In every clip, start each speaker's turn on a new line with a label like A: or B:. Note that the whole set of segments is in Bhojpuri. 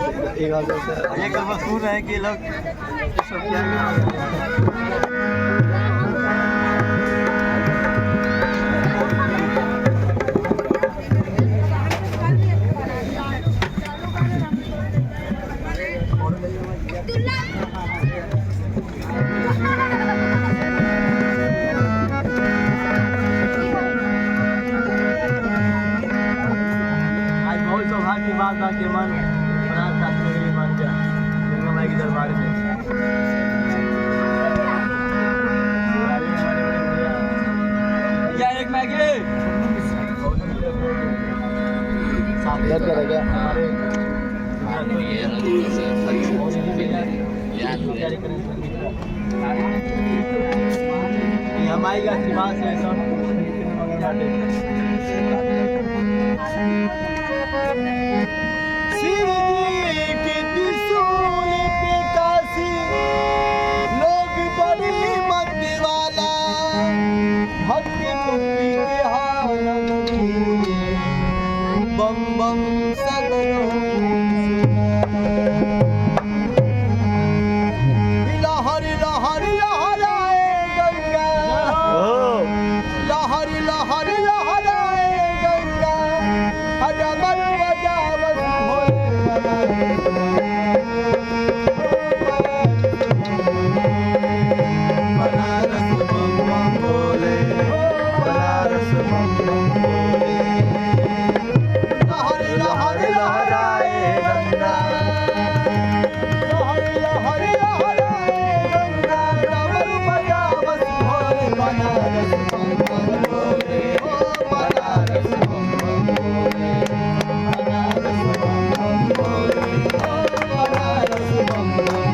A: एक मशहूर है कि लोग की बात था कि मन बना काटने के लिए मान गया गंगा माई के दरबार में। क्या एक मैगी हमारी का आशीर्वाद से सब शिव जी के त्रिशूल पे काशी लोग बड़ी मत वाला भक्त मुक्ति के हाल बम बम सगरो लहर लहर लहराए गंगा लहर लहर लहराए गंगा अजमल बजावत बनारस बम बम बोले बनारस बम बम बोले लहर लहर लहराए गंगा लहर लहर लहराए गंगा अजमल बजावत भोले बनारस बम बम बोले बनारस बम बम बोले बनारस बम बम बोले बनारस बम बम बोले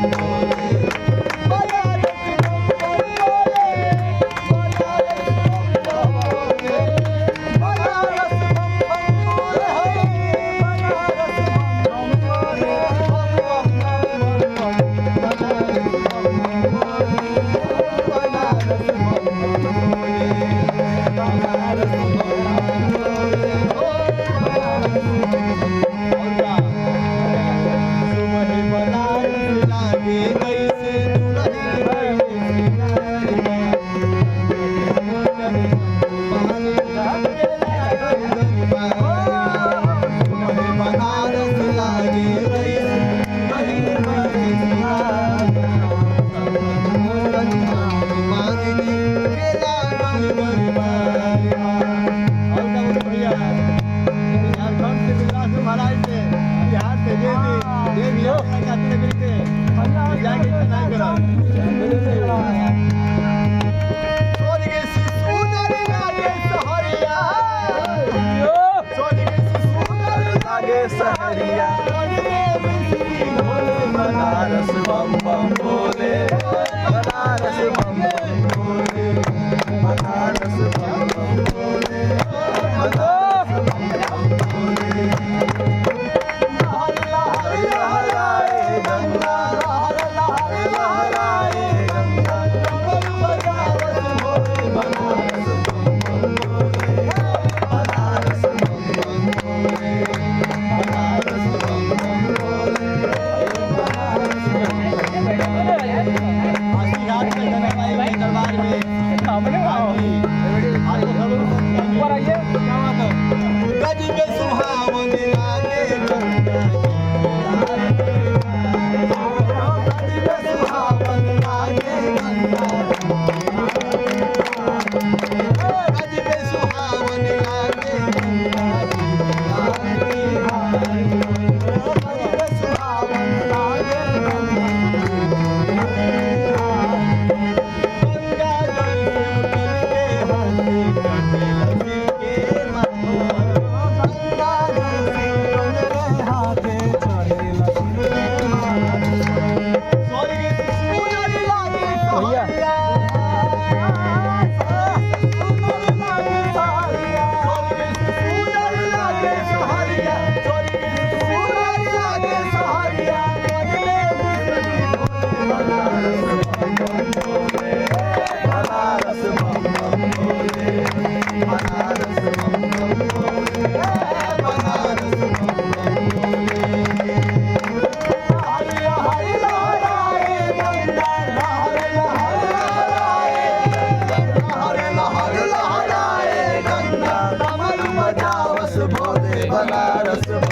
A: सहरिया बनारस बम बम बोले बनारस बम बम बोले बनारस बम बम बोले बनारस बम बम बोले लहर लहर लहराए गंगा लहर लहर लहराए गंगा कमल बजावत भोले बनारस बम बम बोले बनारस बम बम बोले बनारस बम बम बोले बनारस बम बम बोले
B: बनारस